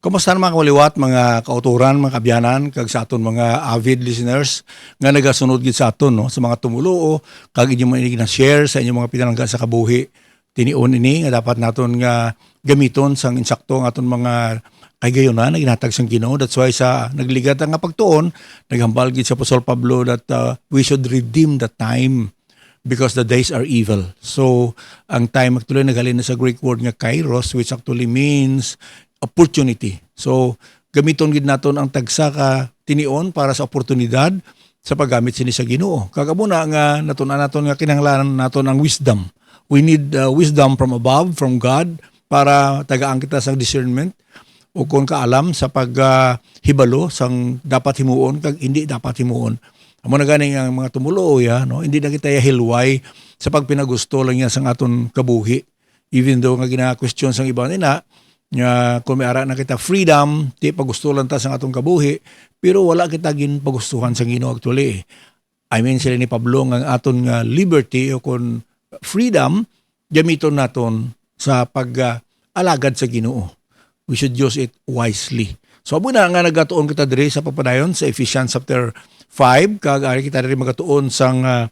Kumusta naman kawaliwat mga kauturan, mga kabyanan, kag sa aton mga avid listeners nga nagasunod gid sa aton no sa mga tumuluo kag inyo mga na-share sa inyong mga pinalangga sa kabuhi. Tinion ini nga dapat naton nga gamiton sang insakto ang aton mga kaygayonan na ginhatag sang Ginoo. That's why sa nagligat nga pagtuon, naghambal gid sa Apostol Pablo that we should redeem the time because the days are evil. So, ang time actually nagaling na sa Greek word nga kairos, which actually means opportunity. So, gamiton gid naton ang tagsa ka tinion para sa oportunidad sa paggamit sini sa Ginoo. Kagabuna nga naton nga kinahanglanan naton ang wisdom. We need wisdom from above, from God, para tagaan kita sa discernment o kung kaalam sa paghibalo sang dapat himuon kag hindi dapat himuon. Amo na ganing ang mga tumulo no, hindi na kita hilway sa pagpinagusto lang niya sang aton kabuhi. Even though nga gina-question sang iba nila nga kung may ara na kita freedom, ti pagusto lang ta sang atong kabuhi, pero wala kita gin pagustuhan sang Ginoo actually. I mean sila ni Pablo nga aton nga liberty o kung freedom gamiton naton sa pag-alagad sa Ginoo. We should use it wisely. So amo na nga nagatuon kita diri sa papadayon sa Ephesians chapter 5 kag ari kita diri magatuon sang I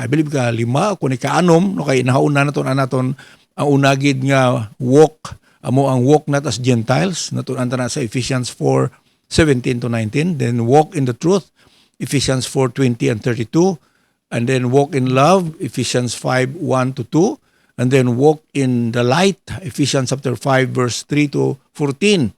believe ka 5 kung ika-6 no kay nahauna naton ang unagid nga walk amo ang walk not as Gentiles naton na sa Ephesians 4:17 to 19, then walk in the truth Ephesians 4:20 and 32, and then walk in love Ephesians 5:1 to 2, and then walk in the light Ephesians chapter 5 verse 3 to 14.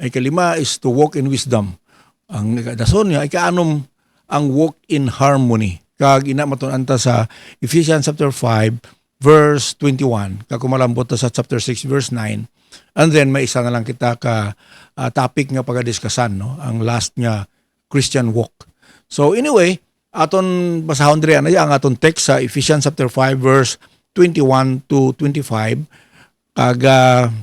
Ay kalima is to walk in wisdom. Ang dason niya ika-6 ang walk in harmony. Kag ina maton anta sa Ephesians chapter 5 verse 21, kakumalambot sa chapter 6 verse 9. And then may isa na lang kita ka topic nga pagadiskasan no, ang last nga Christian walk. So anyway, aton basahon diri ana ang aton text sa Ephesians chapter 5 verse 21 to 25. Kag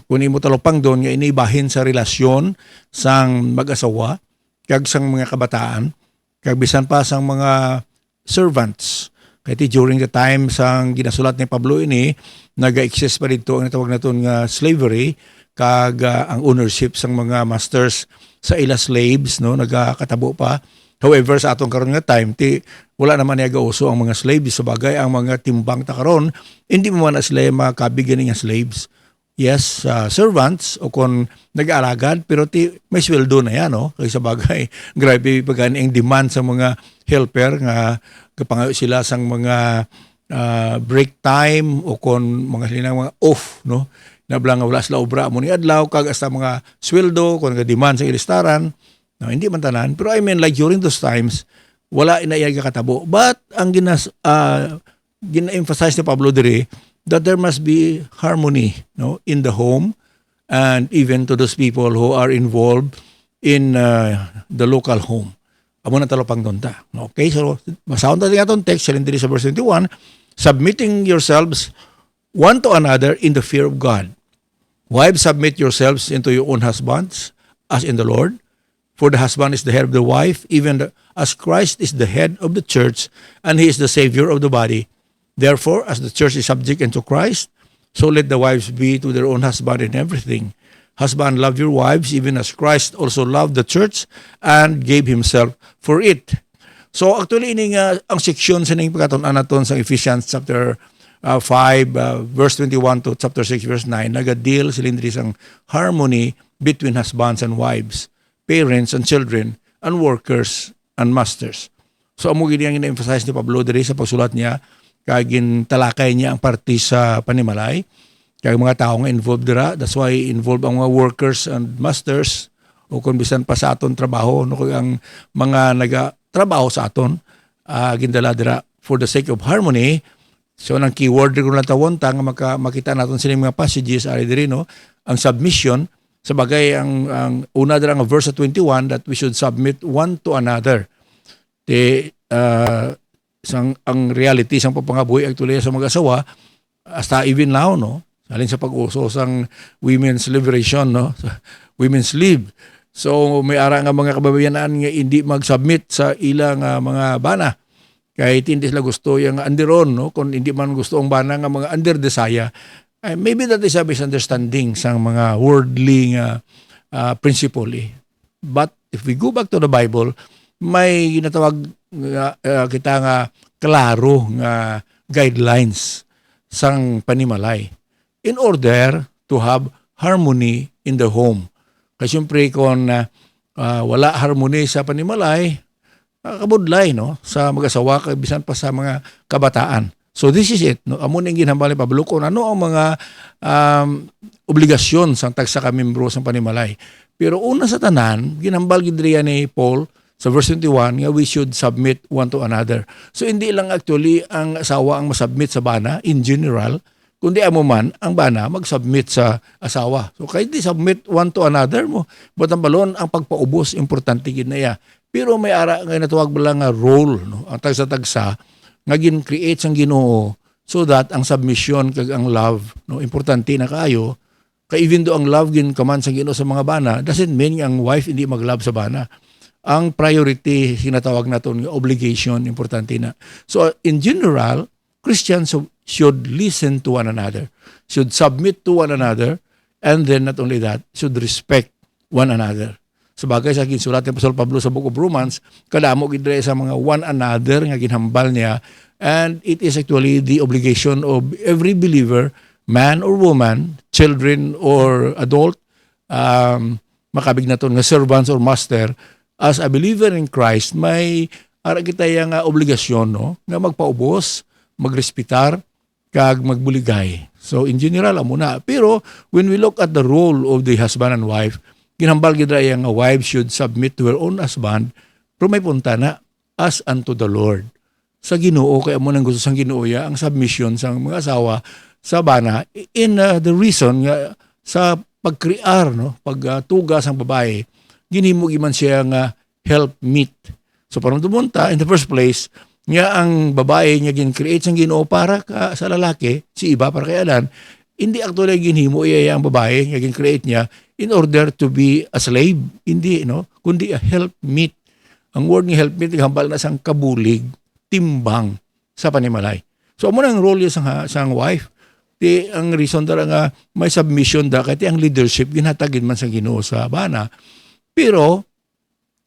kun imo talupang don nga inibahin sa relasyon sang mag-asawa kag sang mga kabataan kag bisan pa sang mga servants. Kaya during the time sang ginasulat ni Pablo ini, naga-exist pa dito ang natawag naton nga slavery kag ang ownership sang mga masters sa ila slaves no nagakatabo pa. However sa atong karon nga time wala naman niya gauso ang mga slaves sa bagay ang mga timbang ta karon hindi mo man sila makabigyan nga slaves. Yes, servants o kung nag-aalagad pero may sweldo na yan no kay sa bagay grabe pagani ang demand sa mga helper nga kapangayo sila sang mga break time o kung mga sila mga off no nablang wala sila obra mo ni adlaw kag hasta mga sweldo kung demand sa ilistaran no hindi man tanan pero I mean like during those times wala inayag katabo but ang gina-emphasize ni Pablo diri that there must be harmony no in the home and even to those people who are involved in the local home. Amo na talopang donta. Okay, so basahon ta atong text sa diri sa verse 21, submitting yourselves one to another in the fear of God. Wives, submit yourselves into your own husbands as in the Lord. For the husband is the head of the wife, even as Christ is the head of the church, and he is the Savior of the body. Therefore, as the church is subject unto Christ, so let the wives be to their own husband in everything. Husband, love your wives, even as Christ also loved the church and gave himself for it. So actually, ini nga ang seksyon sa ning pagkatun-an naton sa Ephesians chapter 5 verse 21 to chapter 6 verse 9 naga-deal silindri sang harmony between husbands and wives, parents and children, and workers and masters. So amo gid ang ina-emphasize ni Pablo diri sa pagsulat niya kagin talakay niya ang parte sa panimalay kag mga tao nga involved dira. That's why involved ang mga workers and masters o kung bisan pa sa aton trabaho no kag ang mga nagatrabaho sa aton gindala dira for the sake of harmony. So nang keyword ko lang tawon ta nga makita naton sila mga passages ari diri no ang submission sa bagay ang una dira nga verse 21 that we should submit one to another. Ang reality sang papangabuhi actually sa mag-asawa hasta even now no alin sa pag-uso sang women's liberation no women's leave. So may ara nga mga kababayanan nga hindi mag-submit sa ilang mga bana kay hindi sila gusto yung andiron no kung hindi man gusto ang bana nga mga under desaya Maybe that is a misunderstanding sa mga worldly principle. But if we go back to the Bible, may ginatawag kita nga klaro nga guidelines sang panimalay in order to have harmony in the home. Kasi siyempre kung wala harmony sa panimalay, kabudlay no sa mag-asawa bisan pa sa mga kabataan. So this is it no, amo ning ginhambal ni Pablo kung ano ang mga obligasyon sang tagsa ka membro sang panimalay. Pero una sa tanan ginhambal gid ni Paul sa verse 21 nga we should submit one to another. So hindi lang actually ang asawa ang masubmit sa bana in general, kundi amo man ang bana mag-submit sa asawa. So kahit di submit one to another mo, but ang balon ang pagpaubos importante gid na ya. Pero may ara nga natawag bala nga role no, ang tagsa-tagsa nga gin-create sang Ginoo so that ang submission kag ang love no importante na kaayo. Kay even do ang love gin kaman sang Ginoo sa mga bana, doesn't mean ang wife hindi mag-love sa bana. Ang priority sinatawag naton nga obligation importante na. So in general, Christians should listen to one another, should submit to one another, and then not only that, should respect one another. Sabagay sa ginsulat ni Apostol Pablo sa Book of Romans, kadamo gid sa mga one another nga ginhambal niya, and it is actually the obligation of every believer, man or woman, children or adult, makabig naton nga servants or master, as a believer in Christ, may ara kita nga obligasyon no nga magpaubos, magrespetar kag magbuligay. So in general amo na. Pero when we look at the role of the husband and wife, ginhambal gid nga wife should submit to her own husband, pero may punta na as unto the Lord. Sa Ginoo kay amo nang gusto sang Ginoo ya ang submission sang mga asawa sa bana in the reason nga sa pagkrear no, pagtuga sang babae, ginhimo man siya nga help meet. So parang tumunta in the first place nga ang babae nga gin-create sang Ginoo para sa lalaki, si iba para kay Adan, hindi actually ginhimo iya ang babae nga gin-create niya in order to be a slave, hindi no, kundi a helpmeet. Ang word ng helpmeet hambal na sang kabulig, timbang sa panimalay. So amo nang role sang wife. Di ang reason dara nga may submission da kay ang leadership ginhatagin man sa Ginoo sa bana. Pero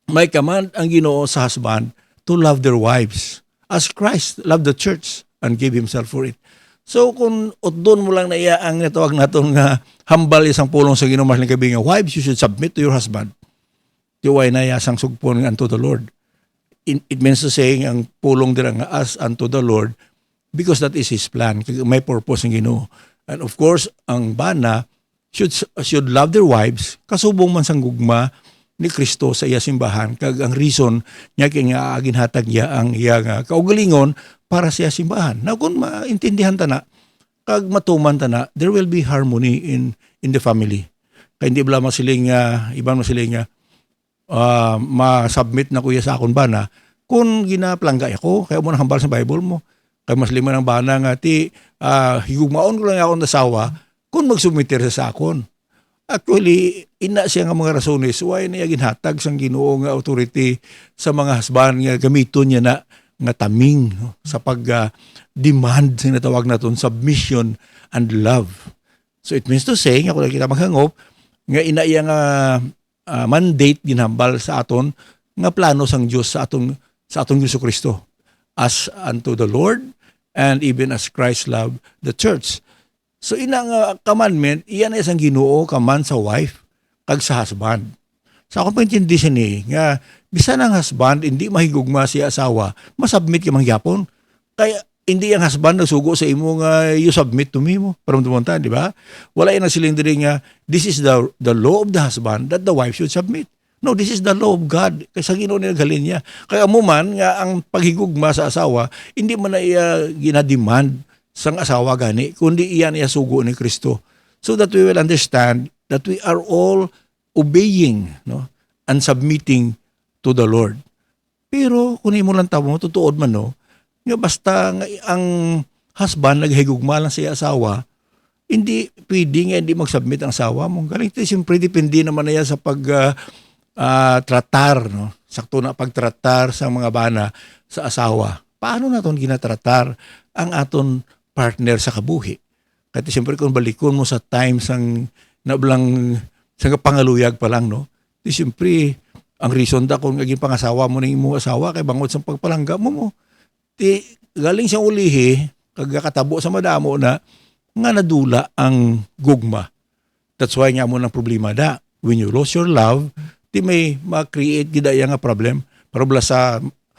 may command ang Ginoo sa husband to love their wives as Christ loved the church and gave himself for it. So kung utdon mo lang na iya ang natawag naton nga hambal isang pulong sa Ginoo mas lingkabi nga wives, you should submit to your husband. Tiway na iya sang sugpon unto the Lord. It means to say ang pulong dira nga as unto the Lord because that is his plan. May purpose ang Ginoo. And of course, ang bana should love their wives kasubong man sang gugma ni Kristo sa iya simbahan kag ang reason niya kay nga ginhatag niya ang iya nga kaugalingon para sa iya simbahan. Now kung maintindihan ta na kag matuman ta na, there will be harmony in the family. Kay hindi bala masiling ibang masiling ma-submit na kuya sa akon bana kung ginaplangga ako kay mo nang hambal sa Bible mo. Kay mas lima ng bana nga ti higugmaon ko lang akong nasawa kung magsumiter sa akon. Actually, ina siya nga mga rasones why niya ginhatag sang Ginoo nga authority sa mga husband nga gamiton niya na nga taming no, sa pag-demand sa natawag naton submission and love. So it means to say nga kung kita maghangop nga ina iya nga mandate ginhambal sa aton nga plano sang Dios sa aton Jesucristo as unto the Lord and even as Christ loved the church. So ina nga commandment, iyan ay isang Ginoo kaman sa wife kag sa husband. Sa akong paintindi siya ni, nga bisan ang husband hindi mahigugma si asawa, masubmit ka mangyapon. Kaya hindi ang husband nagsugo sa imo nga you submit to me mo. Parang tumunta, di ba? Wala yung nasiling diri nga this is the law of the husband that the wife should submit. No, this is the law of God. Kasi Ginoo niya galin niya. Kaya mo man nga ang paghigugma sa asawa, hindi man na iya ginademand sang asawa gani, kundi iyan iya sugo ni Kristo. So that we will understand that we are all obeying no, and submitting to the Lord. Pero kung imo lang tamo, tutuod man no, nga basta nga ang husband naghigugma lang sa iya asawa, hindi pwede nga hindi mag-submit ang asawa mo. Galing ito, siyempre depende naman na yan sa tratar, no? Sakto na pagtratar sa mga bana sa asawa. Paano naton ginatratar ang aton partner sa kabuhi? Kaya siyempre kung balikon mo sa time sang nablang sa pangaluyag pa lang, no? Di siyempre, ang reason da kung naging pangasawa mo ng imong asawa kay bangod sa pagpalangga mo. Ti galing siyang ulihi, kagakatabo sa madamo na nga nadula ang gugma. That's why nga mo ng problema da. When you lose your love, ti may ma-create gidaya nga problem. Para sa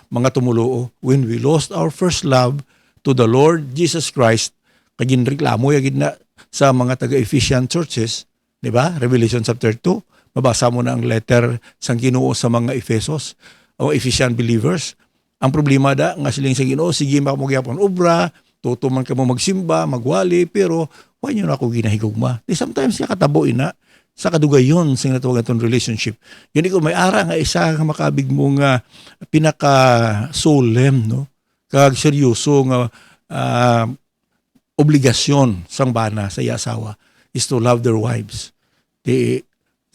mga tumuluo, when we lost our first love to the Lord Jesus Christ, kagin reklamo yagid na sa mga taga-Ephesian churches, di ba? Revelation chapter 2, mabasa mo na ang letter sang Ginoo sa mga Efesos, o Ephesian believers. Ang problema da, nga siling sa Ginoo, sige makamugyapon obra, tutuman ka mo magsimba, magwali, pero why nyo na ako ginahigugma? Di sometimes katabo ina, sa kadugayon sa natawag itong relationship. Yun ko may ara nga isa nga makabig mo nga pinaka-solemn, no? Kag seryoso nga obligasyon sang bana sa asawa is to love their wives. Di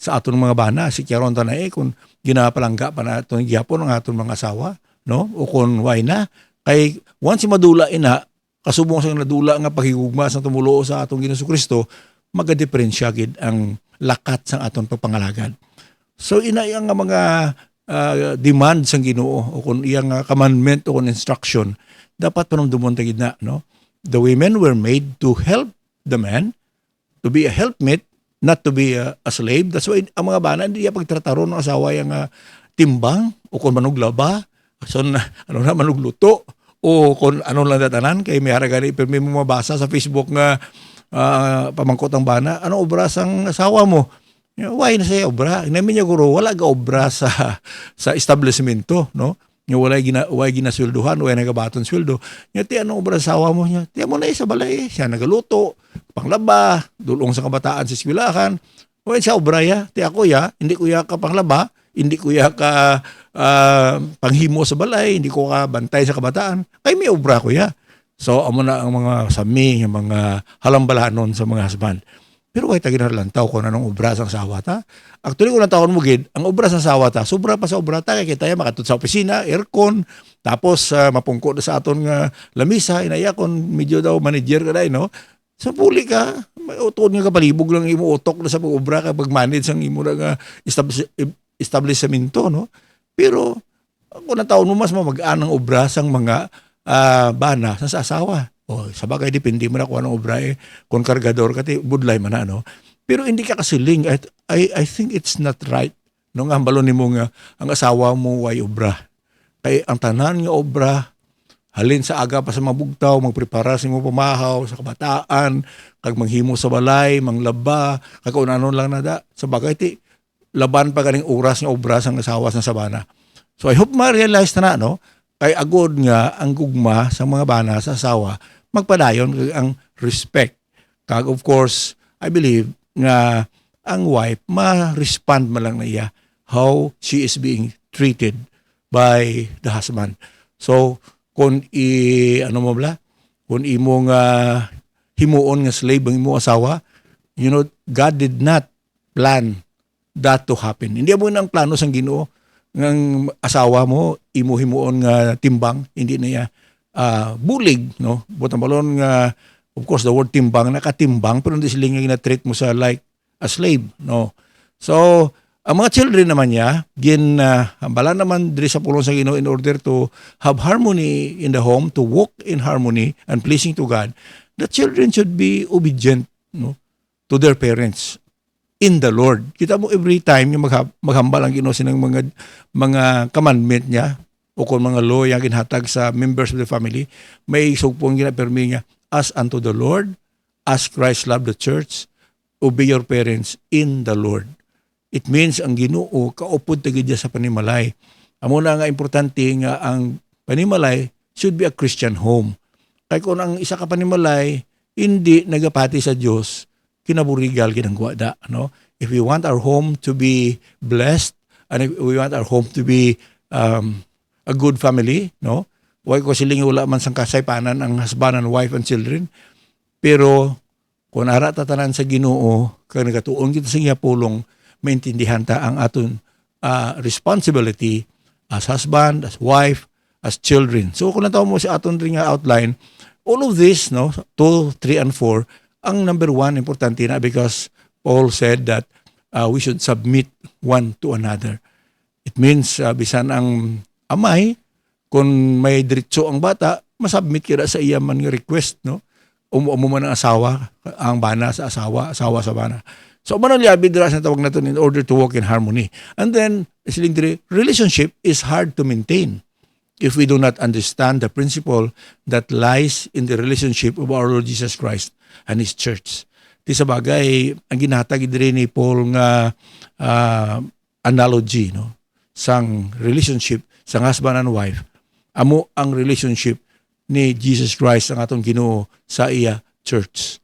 sa aton mga bana, si Kiaron tanay kung ginapalangga pa na itong gyapon ang aton mga asawa, no? O kung why na, kay once si madula ina, kasubong sa nadula nga paghigugma sa tumulo sa atong Ginoong Kristo, magadiferensya gid ang lakat sang aton pagpangalagad. So ina yang mga demand sang Ginoo o kung iyang commandment o kung instruction dapat panumdumon tagid na, no? The women were made to help the man, to be a helpmate, not to be a slave. That's why ang mga bana hindi pagtrataro ng asawa yang timbang o kung manuglaba, so manugluto o kung ano lang datanan kay may haragani pero may mabasa sa Facebook nga pamangkot ang bana, ano obra sang asawa mo? Why na siya obra? Namin niya guro, wala ga obra sa establishmento, no? Nga wala ginasweldohan, wala nagabaton sweldo. Nga ti ano obra sa asawa mo niya? Ti mo na sa balay, siya nagaluto, panglaba, dulong sa kabataan sa eskwelahan. Wala siya obra ya, ti ako ya, hindi ko ya ka panglaba, hindi ko ya ka panghimo sa balay, hindi ko ka bantay sa kabataan. Kay may obra ko ya. So, amo na ang mga sami, ang mga halambalanon sa mga husband. Pero kay taginarlantaw ko na ng obra sang asawa ta. Actually, kung natawon mo gid, ang obra sang asawa ta, sobra pa sa obra ta, kay tayo makatut sa opisina, aircon, tapos mapungko na sa aton nga lamisa, inaya kon medyo daw manager ka dai, no? Sa puli ka, may utod nga kapalibog lang imo utok na sa pag-obra ka pag-manage ang imo nga establishmento, no? Pero kung natawon mo mas mamag-anang obra sang mga bana sa asawa. O sabagay depende mo na kung anong obra kung kargador ka budlay man na, no? Pero hindi ka kasiling. I think it's not right. No nga balon nimo nga ang asawa mo way obra. Kay ang tanan nga obra halin sa aga pa sa mabugtaw, magprepara sa imo pamahaw sa kabataan, kag manghimo sa balay, manglaba, kag ano lang nada. Sabagay ti laban pa ganing oras nga obra sang asawa sa sabana. So I hope ma-realize na, no? Kay agod nga ang gugma sa mga bana sa asawa, magpadayon ang respect. Kag of course, I believe nga ang wife ma-respond man lang na iya how she is being treated by the husband. So, kung kung imong himuon nga slave ang imong asawa, you know, God did not plan that to happen. Hindi mo nang plano sang Ginoo ng asawa mo imo himuon nga timbang, hindi na ya bulig, no? Butang balon nga of course the word timbang nakatimbang pero hindi sila nga gina-treat mo sa like a slave, no? So ang mga children naman niya hambalan naman diri sa pulong sa Ginoo in order to have harmony in the home, to walk in harmony and pleasing to God. The children should be obedient, no, to their parents in the Lord. Kita mo every time yung maghambal ang Ginoo sinang mga commandment niya o kung mga law yung ginhatag sa members of the family, may sugpong ginapermi niya, as unto the Lord, as Christ loved the church, obey your parents in the Lord. It means ang Ginoo kaupod tagid sa panimalay. Amo na nga importante nga ang panimalay should be a Christian home. Kaya kung ang isa ka panimalay hindi nagapati sa Dios, kinaburigal ginangwa da, no? If we want our home to be blessed and if we want our home to be a good family, no? Why ko siling wala man sang kasaypanan ang husband and wife and children. Pero kung ara tatanan sa Ginoo, kag nagatuon kita sa iya pulong, maintindihan ta ang aton responsibility as husband, as wife, as children. So kung nataw mo sa aton ring outline, all of this, no, 2, 3, and 4, ang number one, importante na because Paul said that we should submit one to another. It means, bisan ang amay, kung may diretso ang bata, masubmit kira sa iya man nga request, no? Umumo man ang asawa, ang bana sa asawa, asawa sa bana. So, manalyabi dira sa tawag natin in order to walk in harmony. And then, relationship is hard to maintain if we do not understand the principle that lies in the relationship of our Lord Jesus Christ and His church. Di sa bagay, ang ginatag diri ni Paul nga analogy, no? Sang relationship, sang husband and wife, amo ang relationship ni Jesus Christ ang atong Ginoo sa iya church.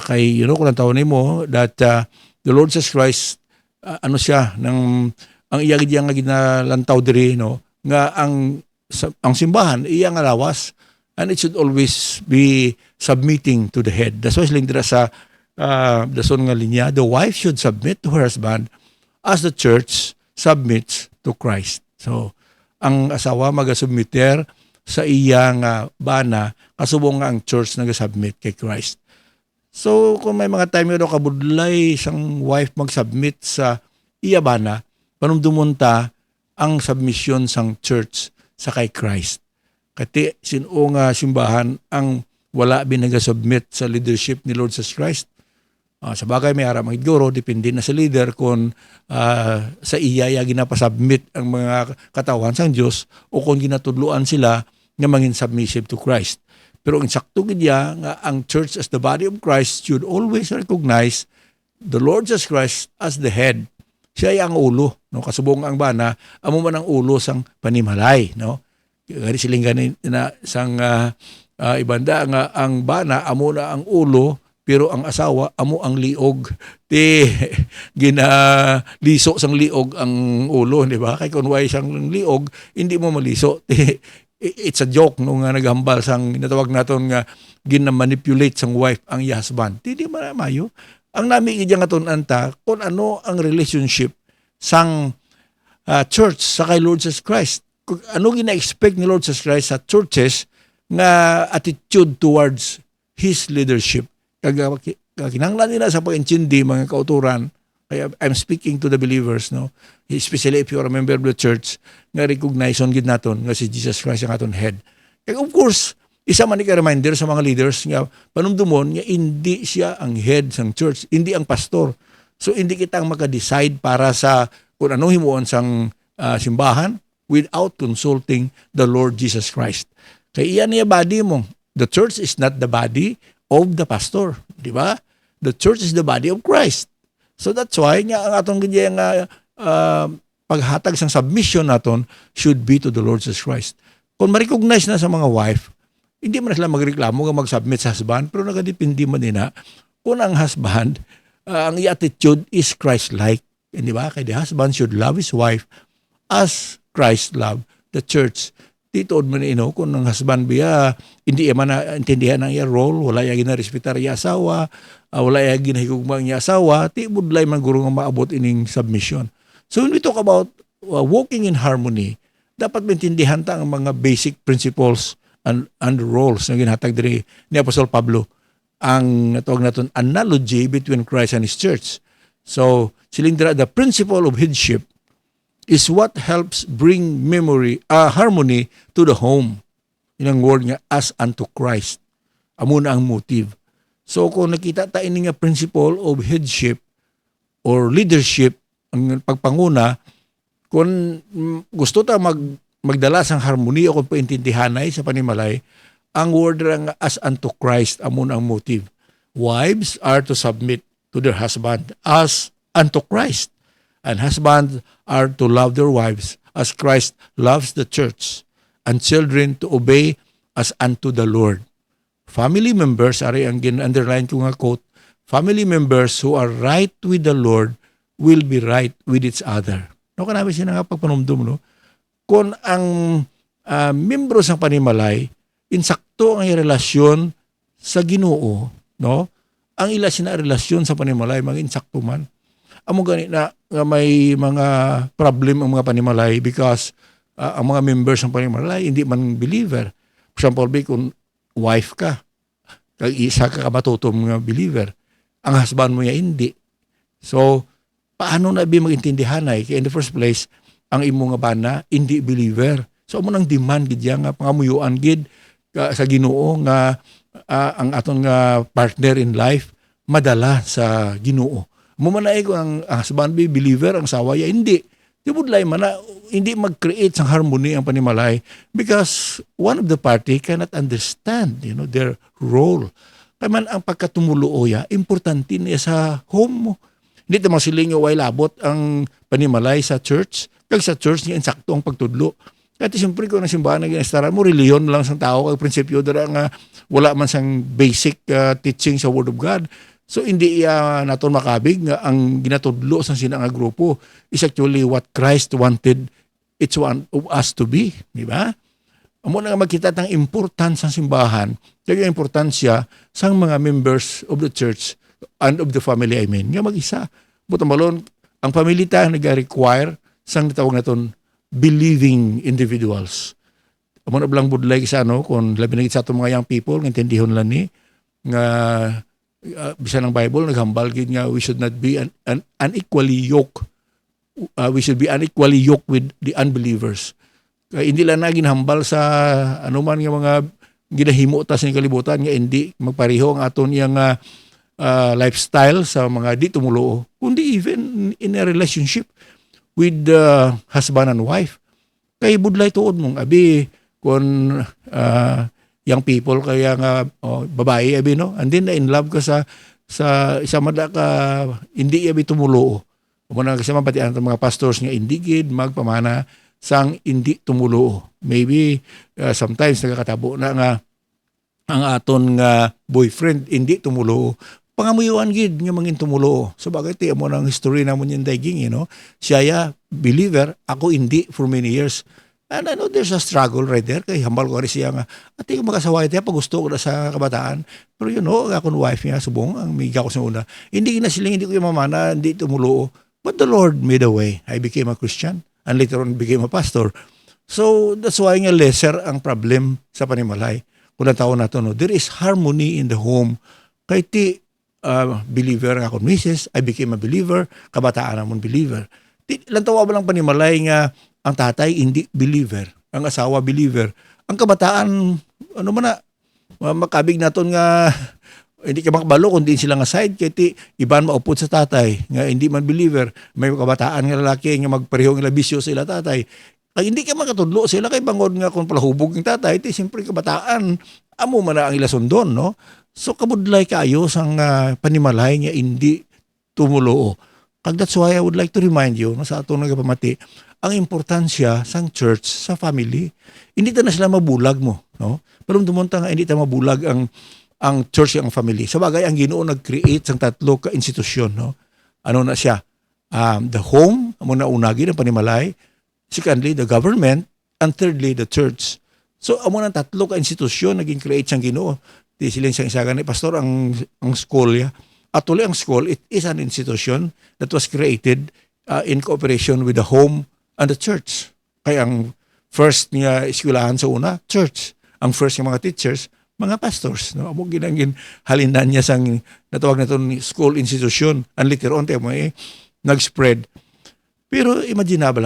Kay kung taon nimo that the Lord Jesus Christ ano siya ang iya gid nga ginalantaw diri, no, nga ang simbahan iya nga lawas, and it should always be submitting to the head. That's why siling dira sa dason nga linya, the wife should submit to her husband as the church submits to Christ. So, ang asawa magasubmiter sa iyang bana, kasubong nga ang church nagasubmit kay Christ. So, kung may mga time yun kabudlay isang wife mag-submit sa iya bana, panumdumon ta ang submission sang church sa kay Christ. Kati sino nga simbahan ang wala binagasubmit sa leadership ni Lord Jesus Christ. Sa bagay may aram ang iguro, depende na sa leader kung sa iya ginapasubmit ang mga katawan sang Diyos o kung ginatudluan sila nga mangin submissive to Christ. Pero ang sakto gidya nga ang church as the body of Christ should always recognize the Lord Jesus Christ as the head. Siya ay ang ulo, no? Kasubong ang bana, amo man ang ulo sang panimalay, no? Gani siling ganin na sang ibanda nga ang bana amo na ang ulo, pero ang asawa amo ang liog. Ti ginaliso sang liog ang ulo, di ba? Kay kun way sang liog, hindi mo maliso. It's a joke no nga naghambal sang natawag naton nga gina-manipulate sang wife ang husband. Di mayo. Ang nami gid nga anta kung ano ang relationship sang church sa kay Lord Jesus Christ. Kung ano gina-expect ni Lord Jesus Christ sa churches nga attitude towards His leadership. Kinahanglan nila sa pag-intindi mga kauturan. Kaya I'm speaking to the believers, no? Especially if you are a member of the church, nga recognize on gid naton nga si Jesus Christ ang aton head. Kaya of course, isa man ka reminder sa mga leaders nga panumdumon nga hindi siya ang head sang church, hindi ang pastor. So hindi kita ang maka-decide para sa kung ano himuon sang simbahan without consulting the Lord Jesus Christ. Kaya iyan niya body mo. The church is not the body of the pastor, di ba? The church is the body of Christ. So that's why nga ang atong gidya nga paghatag sang submission naton should be to the Lord Jesus Christ. Kung ma-recognize na sa mga wife, hindi man sila magreklamo nga mag-submit sa husband, pero nagadepende man din na kung ang husband, ang attitude is Christ-like. Di ba? Kaya the husband should love his wife as Christ loved the church. Titood man kung ang husband biya, hindi man intindihan ang iya role, wala iya ginarespetar iya asawa, wala iya ginahigugmang iya asawa, ti budlay man guro nga maabot ining submission. So when we talk about walking in harmony, dapat maintindihan ta ang mga basic principles and roles na ginhatag diri ni Apostol Pablo, ang natawag naton analogy between Christ and His church. So siling dira, the principle of headship is what helps bring harmony to the home. Inang word nga, as unto Christ. Amo na ang motive. So kung nakita tayo nga principle of headship or leadership, ang pagpanguna, kung gusto ta magdala sang harmony o kung paintindihanay sa panimalay, ang word nga as unto Christ, amo na ang motive. Wives are to submit to their husband as unto Christ. And husbands are to love their wives as Christ loves the church, and children to obey as unto the Lord. Family members, ari ang gin-underline ko nga quote, family members who are right with the Lord will be right with each other. No, kanami siya nga pagpanumdum, no? Kung ang membro sa panimalay, insakto ang relasyon sa Ginoo, no? Ang ila sina relasyon sa panimalay, mag-insakto man. Amo gani na nga may mga problem ang mga panimalay because ang mga members ng panimalay hindi man believer. For example, kung wife ka, kag isa ka matutom nga believer. Ang husband mo ya hindi. So paano na magintindihan ay kay in the first place ang imo nga bana hindi believer. So amo nang demand gid nga pangamuyuan gid sa Ginoo nga ang atong partner in life madala sa Ginoo. Mo man ay ang husband be believer, ang sawa ya hindi. Di budlay man na hindi mag-create sang harmony ang panimalay because one of the party cannot understand, their role. Kaya man ang pagkatumulo ya, importante niya sa home mo. Hindi tamang siling way labot ang panimalay sa church. Kag sa church niya insakto ang pagtudlo. Kaya siyempre kung ang simbahan na ginastara mo, reliyon lang sang tao, kag prinsipyo dara nga wala man sang basic teaching sa Word of God. So hindi naton makabig nga ang ginatudlo sa sina nga grupo is actually what Christ wanted each one of us to be, di ba? Amo na nga makita tang importance ng simbahan, kaya yung importansya sang mga members of the church and of the family, nga mag-isa. Buto malon, ang pamilya nag-require sang natawag naton believing individuals. Amo na blang budlay sa kung labi na sa atong mga young people, nga intindihon lang ni, nga bisan ng Bible, naghambal gid nga we should not be unequally yoked. We should be unequally yoked with the unbelievers. Kaya hindi lang na ginhambal sa anuman nga mga ginahimo ta sa kalibutan nga hindi magpareho ang aton yang lifestyle sa mga di tumulo, kundi even in a relationship with husband and wife. Kay budlay tuod mong abi kung young people kaya nga babae abi and then na in love ka sa isa mada ka hindi abi tumulo. Muna kasi pati ang mga pastors nga hindi gid magpamana sang hindi tumulo. Maybe sometimes nagakatabo na nga ang aton nga boyfriend hindi tumulo. Pangamuyuan gid nga mangin tumulo. So bagay ti amo nang history namon yung daiging, siya believer, ako hindi for many years. And I know there's a struggle right there. Kay hambal ko rin siya nga, ati ko makasaway tayo pag gusto ko na sa kabataan. Pero akong wife niya, subong, ang miga ko sa una. Hindi na sila, hindi ko yung mamana, hindi tumulo. But the Lord made a way. I became a Christian and later on became a pastor. So that's why nga lesser ang problem sa panimalay. Kung natawag na ito, there is harmony in the home. Kay ti believer nga akong misis, I became a believer, kabataan namon believer. Ilang tawa ba lang panimalay nga ang tatay hindi believer, ang asawa believer. Ang kabataan, makabig naton nga hindi ka makabalo kung di sila nga side kaya ti iban maupod sa tatay nga hindi man believer. May kabataan nga lalaki nga magparehong labisyo sa ila tatay. Ay hindi ka makatudlo sila kay bangod nga kung palahubog ng tatay, ti siyempre kabataan amo man na ang ilasundon, no? So kabudlay kaayo sang panimalay nga hindi tumulo. Kag that's why I would like to remind you sa atong nagapamati ang importansya sang church sa family. Hindi ta na sila mabulag mo, no? Pero dumonta nga hindi ta mabulag ang church ang family. Sa bagay ang Ginoo nag-create sang tatlo ka institusyon, no? Ano na siya? The home, amo na unagi ng panimalay, secondly the government, and thirdly the church. So amo na tatlo ka institusyon naging create sang Ginoo. Di siling sang isa ni pastor ang school ya. Actually ang school it is an institution that was created in cooperation with the home and the church. Kaya ang first niya eskwelahan sa una, church. Ang first ng mga teachers, mga pastors. No? Amo ginangin halinan niya sang natawag na itong school institution. And later on, tayo nag-spread. Pero imaginable,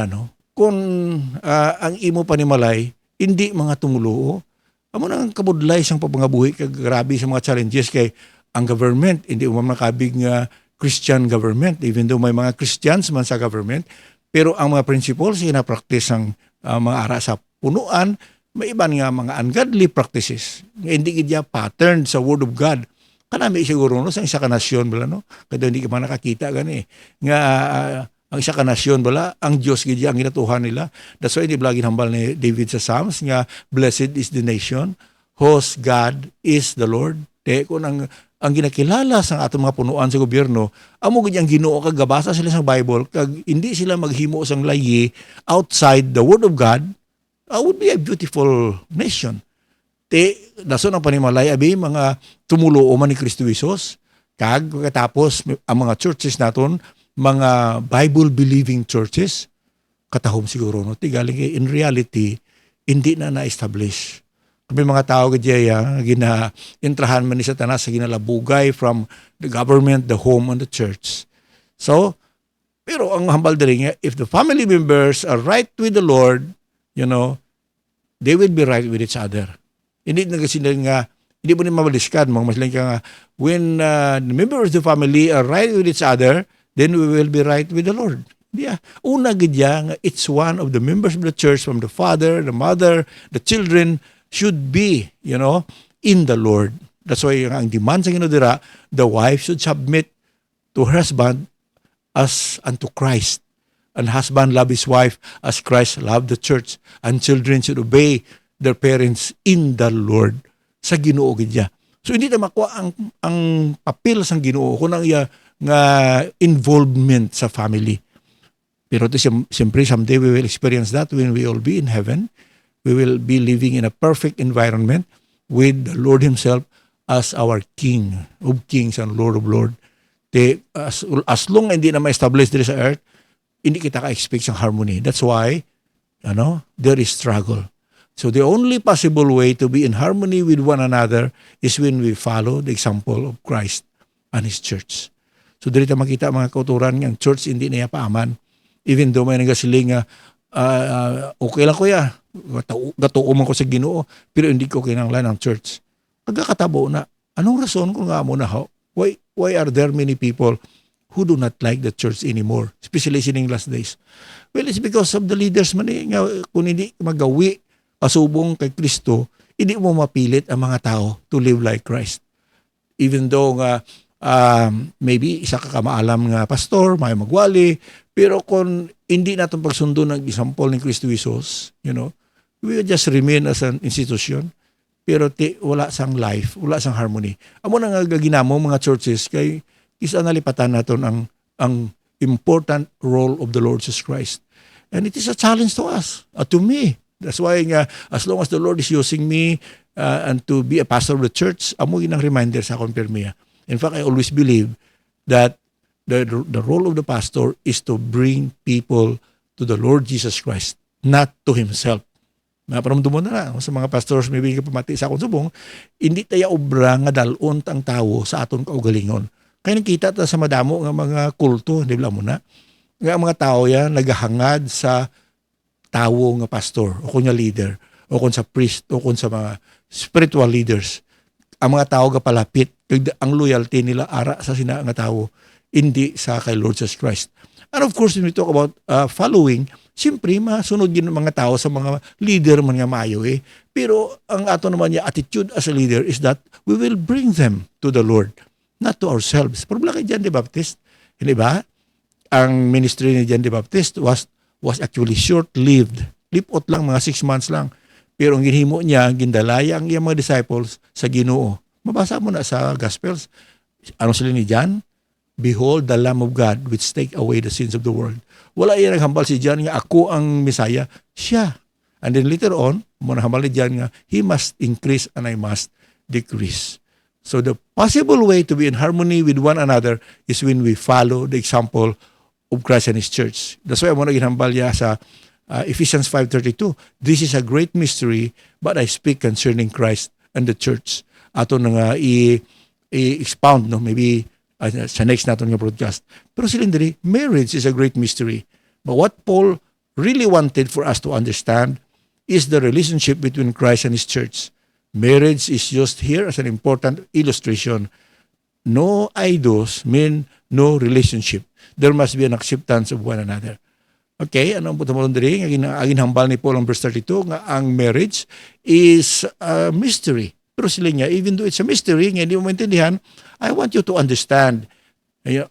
kung ang imo panimalay, hindi mga tumulo, amo nang kabudlay sang papangabuhi kag grabe sa mga challenges kay ang government, hindi mo makabig nga Christian government, even though may mga Christians man sa government, pero ang mga principles na practice ang mga ara sa punuan, may iban nga mga ungodly practices. Nga hindi gidya pattern sa Word of God. Kanami siguro sa isa ka nasyon bala kada hindi ka man nakakita gani nga ang isa ka nasyon bala ang Dios gidya ang ginatuhan nila. That's why di blagi hambal ni David sa Psalms nga blessed is the nation whose God is the Lord. Kung ang ginakilala sa atong mga punuan sa gobyerno, amo gid ang Ginoo kag gabasa sila sa Bible kag hindi sila maghimo sang layi outside the Word of God, would be a beautiful nation. Dason ang panimalay abi mga tumulo man ni Kristo Jesus kag katapos ang mga churches naton mga Bible believing churches katahom siguro no ti galing in reality hindi na na-establish Kami mga tao kajaya, gina-intrahan man ni Satanas sa ginalabugay from the government, the home, and the church. So, pero ang hambal diri nga, if the family members are right with the Lord, they will be right with each other. Hindi na kasi nga, hindi mo rin mabaliskan, mga maslang ka nga, when the members of the family are right with each other, then we will be right with the Lord. Yeah. Una gidya nga, it's one of the members of the church, from the father, the mother, the children, should be, in the Lord. That's why ang demand sa ginodira, the wife should submit to her husband as unto Christ. And husband love his wife as Christ loved the church. And children should obey their parents in the Lord. Sa Ginoo gidya. So hindi na makuha ang papel sa Ginoo kung ang nga involvement sa family. Pero siyempre someday we will experience that when we all be in heaven. We will be living in a perfect environment with the Lord Himself as our King of Kings and Lord of Lords. As long hindi na ma-establish dito sa earth, hindi kita ka-expect ng harmony. That's why, there is struggle. So the only possible way to be in harmony with one another is when we follow the example of Christ and His church. So dito makita mga kauturan ng church hindi niya paaman. Even though may nagasiling okay lang kuya, gatuo man ko sa Ginoo, pero hindi ko kinanglan ng church. Pagkakatabo na, anong rason kung nga mo na why are there many people who do not like the church anymore, especially in last days? Well, it's because of the leaders man nga, kung hindi magawi asubong kay Kristo, hindi mo mapilit ang mga tao to live like Christ. Even though nga maybe isa ka kamaalam nga pastor, may magwali, pero kung hindi natin pagsundo ng example ni Kristo Jesus, we will just remain as an institution, pero wala sang life, wala sang harmony. Amo na nga gaginamo mga churches kay isa nalipatan naton ang important role of the Lord Jesus Christ. And it is a challenge to us, to me. That's why nga, as long as the Lord is using me and to be a pastor of the church, amo ginang reminder sa akong permiya. In fact, I always believe that the role of the pastor is to bring people to the Lord Jesus Christ, not to himself. Naparamdam mo na sa mga pastors, maybe pamati sa akong subong, hindi tayo obra nga dalon ang tao sa aton kaugalingon. Kaya nakita ta sa madamo nga mga kulto, hindi ba mo na, nga mga tao yan naghahangad sa tao nga pastor, o kunya leader, o kun sa priest, o kun sa mga spiritual leaders. Ang mga tao palapit, ang loyalty nila ara sa sina nga tao, hindi sa kay Lord Jesus Christ. And of course, when we talk about following, siyempre, masunod yun ng mga tao sa mga leader man nga maayo eh. Pero ang ato naman niya attitude as a leader is that we will bring them to the Lord, not to ourselves. Problema kay John the Baptist, hindi ba? Ang ministry ni John the Baptist was actually short-lived. Lipot lang, mga 6 months lang. Pero ang ginhimo niya, gindalaya ang iyang mga disciples sa Ginoo. Mabasa mo na sa Gospels. Ano sila ni John? Behold the Lamb of God which take away the sins of the world. Wala iya naghambal si John nga ako ang Messiah, siya. And then later on, muna hambal ni John nga, he must increase and I must decrease. So the possible way to be in harmony with one another is when we follow the example of Christ and His church. That's why muna ginhambal niya sa Ephesians 5:32. This is a great mystery, but I speak concerning Christ and the church. Ato na nga i-expound, no? Maybe sa next natin nga broadcast. Pero silindri, marriage is a great mystery. But what Paul really wanted for us to understand is the relationship between Christ and His church. Marriage is just here as an important illustration. No idos mean no relationship. There must be an acceptance of one another. Okay, ano ang putamulong diri? Ang hambal ni Paul ang verse 32, nga ang marriage is a mystery. Pero sila niya, even though it's a mystery, nga hindi mo maintindihan, I want you to understand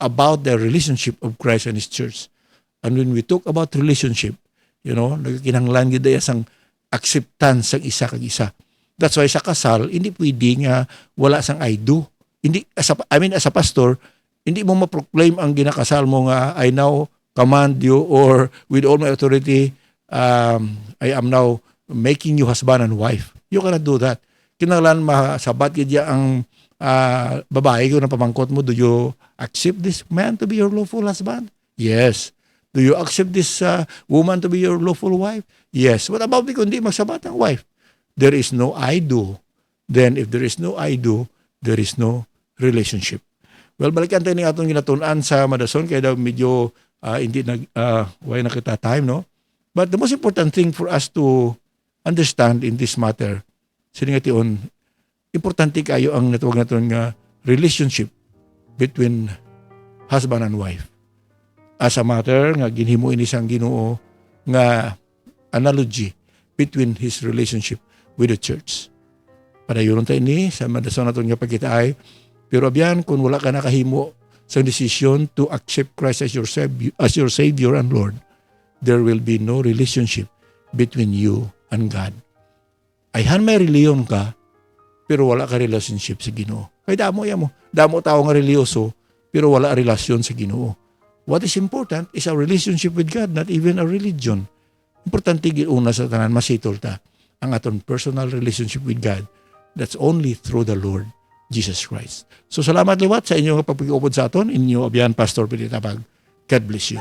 about the relationship of Christ and His church. And when we talk about relationship, nagkinahanglan gid daya sang acceptance sang isa kag isa. That's why sa kasal, hindi pwede nga wala sang I do. Hindi, as a pastor, hindi mo ma-proclaim ang ginakasal mo nga, I now command you or with all my authority, I am now making you husband and wife. You cannot do that. Kinahanglan masabat gid ang babae ko na pamangkot mo, do you accept this man to be your lawful husband? Yes. Do you accept this woman to be your lawful wife? Yes. What about kung hindi magsabat ang wife? there is no I do. Then if there is no I do, there is no relationship. Well, balikan tayo ng atong ginatunan sa Madason, kaya daw medyo hindi why nakita time, no? But the most important thing for us to understand in this matter, siningation, importante kayo ang natawag natin nga relationship between husband and wife. As a matter nga ginhimo ini sang Ginoo nga analogy between his relationship with the church. Padayon tayo ni sa Madason naton nga pagkitaay, pero abyan kung wala ka nakahimo sa decision to accept Christ as your Savior and Lord, there will be no relationship between you and God. Ayhan may reliyon ka, pero wala ka relationship sa Ginoo. Kay damo mo. Damo tao nga reliyoso, pero wala relasyon sa Ginoo. What is important is our relationship with God, not even a religion. Importante giuna sa tanan masitol ta ang aton personal relationship with God. That's only through the Lord Jesus Christ. So salamat liwat sa inyong pagpag-uupod sa aton. Inyo abyan Pastor Pilitabag. God bless you.